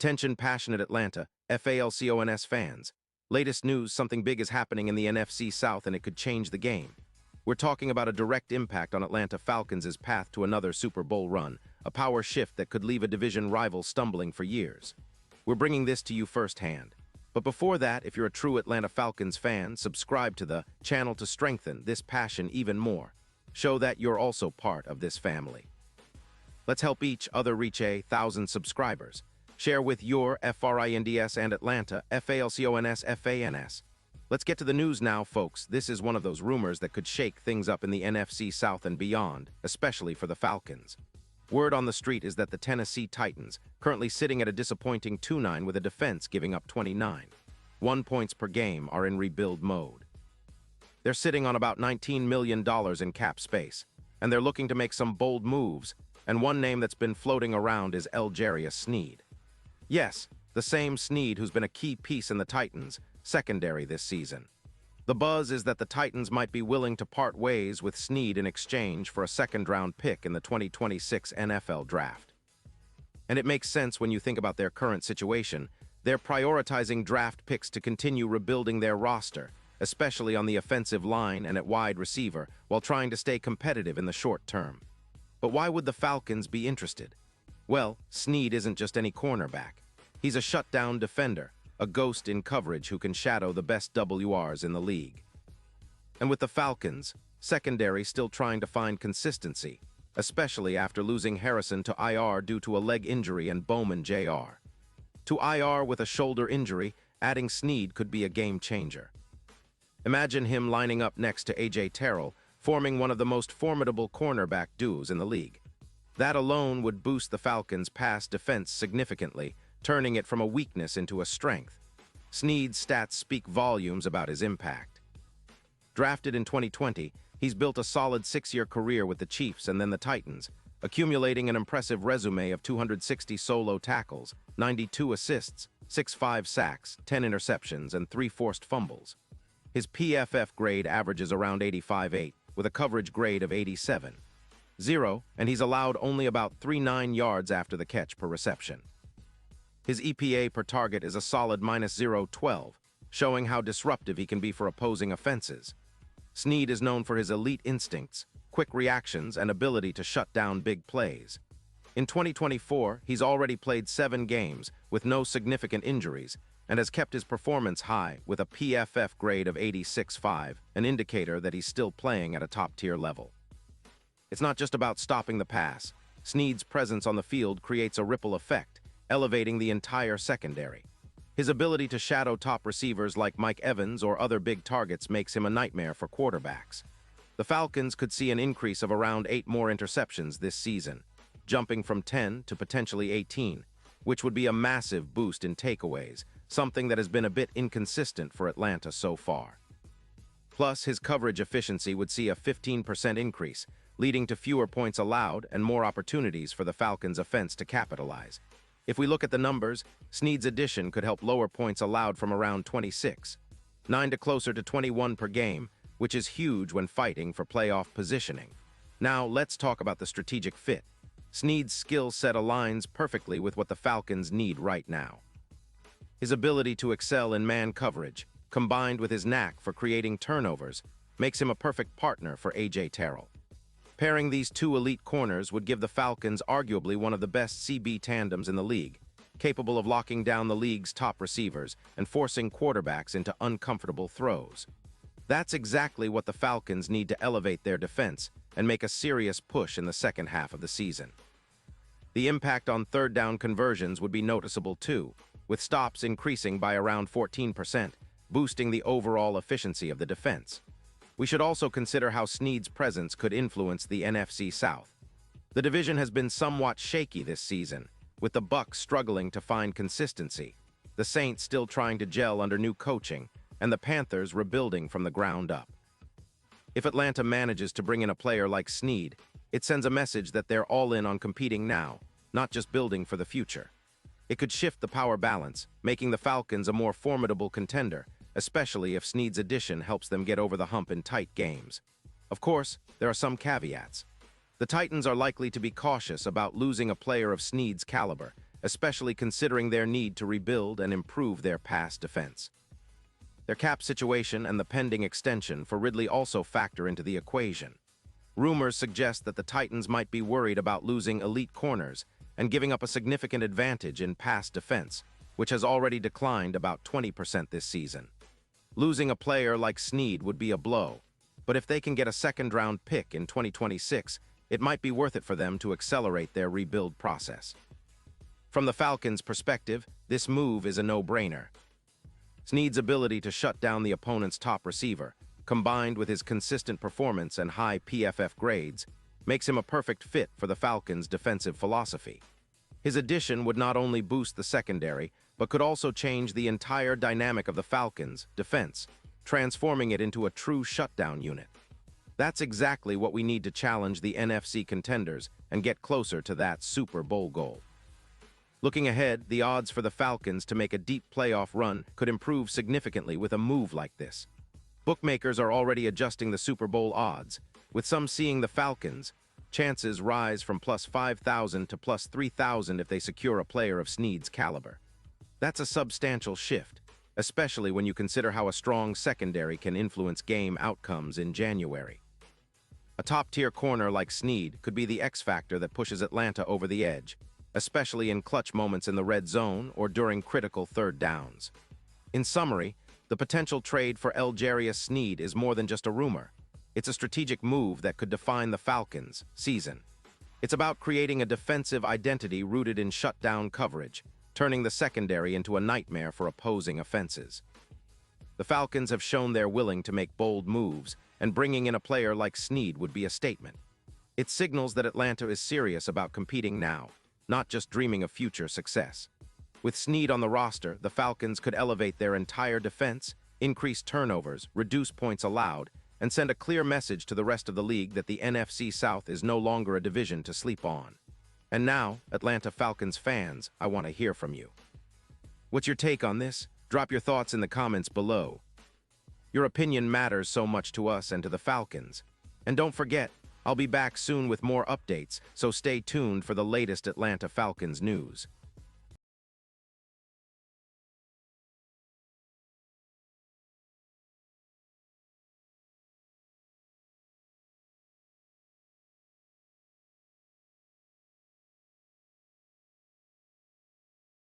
Attention passionate Atlanta, Falcons fans. Latest news, something big is happening in the NFC South and it could change the game. We're talking about a direct impact on Atlanta Falcons' path to another Super Bowl run, a power shift that could leave a division rival stumbling for years. We're bringing this to you firsthand. But before that, if you're a true Atlanta Falcons fan, subscribe to the channel to strengthen this passion even more. Show that you're also part of this family. Let's help each other reach 1,000 subscribers. Share with your FRINDS and Atlanta, FALCONS, FANS. Let's get to the news now, folks. This is one of those rumors that could shake things up in the NFC South and beyond, especially for the Falcons. Word on the street is that the Tennessee Titans, currently sitting at a disappointing 2-9 with a defense giving up 29 points per game, are in rebuild mode. They're sitting on about $19 million in cap space, and they're looking to make some bold moves, and one name that's been floating around is L'Jarius Sneed. Yes, the same Sneed who's been a key piece in the Titans' secondary this season. The buzz is that the Titans might be willing to part ways with Sneed in exchange for a second-round pick in the 2026 NFL Draft. And it makes sense when you think about their current situation. They're prioritizing draft picks to continue rebuilding their roster, especially on the offensive line and at wide receiver, while trying to stay competitive in the short term. But why would the Falcons be interested? Well, Sneed isn't just any cornerback. He's a shutdown defender, a ghost in coverage who can shadow the best WRs in the league. And with the Falcons, secondary still trying to find consistency, especially after losing Harrison to IR due to a leg injury and Bowman Jr. To IR with a shoulder injury, adding Sneed could be a game changer. Imagine him lining up next to AJ Terrell, forming one of the most formidable cornerback duos in the league. That alone would boost the Falcons' pass defense significantly, turning it from a weakness into a strength. Sneed's stats speak volumes about his impact. Drafted in 2020, he's built a solid 6-year career with the Chiefs and then the Titans, accumulating an impressive resume of 260 solo tackles, 92 assists, 6 sacks, 10 interceptions, and 3 forced fumbles. His PFF grade averages around 85.8, with a coverage grade of 87.0, and he's allowed only about 3.9 yards after the catch per reception. His EPA per target is a solid -0.12, showing how disruptive he can be for opposing offenses. Sneed is known for his elite instincts, quick reactions, and ability to shut down big plays. In 2024, he's already played 7 games with no significant injuries and has kept his performance high with a PFF grade of 86.5, an indicator that he's still playing at a top-tier level. It's not just about stopping the pass. Sneed's presence on the field creates a ripple effect, elevating the entire secondary. His ability to shadow top receivers like Mike Evans or other big targets makes him a nightmare for quarterbacks. The Falcons could see an increase of around 8 more interceptions this season, jumping from 10 to potentially 18, which would be a massive boost in takeaways, something that has been a bit inconsistent for Atlanta so far. Plus, his coverage efficiency would see a 15% increase, leading to fewer points allowed and more opportunities for the Falcons' offense to capitalize. If we look at the numbers, Sneed's addition could help lower points allowed from around 26.9 to closer to 21 per game, which is huge when fighting for playoff positioning. Now, let's talk about the strategic fit. Sneed's skill set aligns perfectly with what the Falcons need right now. His ability to excel in man coverage, combined with his knack for creating turnovers, makes him a perfect partner for AJ Terrell. Pairing these two elite corners would give the Falcons arguably one of the best CB tandems in the league, capable of locking down the league's top receivers and forcing quarterbacks into uncomfortable throws. That's exactly what the Falcons need to elevate their defense and make a serious push in the second half of the season. The impact on third down conversions would be noticeable too, with stops increasing by around 14%, boosting the overall efficiency of the defense. We should also consider how Sneed's presence could influence the NFC South. The division has been somewhat shaky this season, with the Bucs struggling to find consistency, the Saints still trying to gel under new coaching, and the Panthers rebuilding from the ground up. If Atlanta manages to bring in a player like Sneed, it sends a message that they're all in on competing now, not just building for the future. It could shift the power balance, making the Falcons a more formidable contender, especially if Sneed's addition helps them get over the hump in tight games. Of course, there are some caveats. The Titans are likely to be cautious about losing a player of Sneed's caliber, especially considering their need to rebuild and improve their pass defense. Their cap situation and the pending extension for Ridley also factor into the equation. Rumors suggest that the Titans might be worried about losing elite corners and giving up a significant advantage in pass defense, which has already declined about 20% this season. Losing a player like Snead would be a blow, but if they can get a second-round pick in 2026, it might be worth it for them to accelerate their rebuild process. From the Falcons' perspective, this move is a no-brainer. Snead's ability to shut down the opponent's top receiver, combined with his consistent performance and high PFF grades, makes him a perfect fit for the Falcons' defensive philosophy. His addition would not only boost the secondary, but could also change the entire dynamic of the Falcons' defense, transforming it into a true shutdown unit. That's exactly what we need to challenge the NFC contenders and get closer to that Super Bowl goal. Looking ahead, the odds for the Falcons to make a deep playoff run could improve significantly with a move like this. Bookmakers are already adjusting the Super Bowl odds, with some seeing the Falcons' chances rise from plus 5,000 to plus 3,000 if they secure a player of Snead's caliber. That's a substantial shift, especially when you consider how a strong secondary can influence game outcomes in January. A top-tier corner like Snead could be the X-factor that pushes Atlanta over the edge, especially in clutch moments in the red zone or during critical third downs. In summary, the potential trade for L'Jarius Snead is more than just a rumor. It's a strategic move that could define the Falcons' season. It's about creating a defensive identity rooted in shutdown coverage, turning the secondary into a nightmare for opposing offenses. The Falcons have shown they're willing to make bold moves, and bringing in a player like Snead would be a statement. It signals that Atlanta is serious about competing now, not just dreaming of future success. With Snead on the roster, the Falcons could elevate their entire defense, increase turnovers, reduce points allowed, and send a clear message to the rest of the league that the NFC South is no longer a division to sleep on. And now, Atlanta Falcons fans, I want to hear from you. What's your take on this? Drop your thoughts in the comments below. Your opinion matters so much to us and to the Falcons. And don't forget, I'll be back soon with more updates, so stay tuned for the latest Atlanta Falcons news.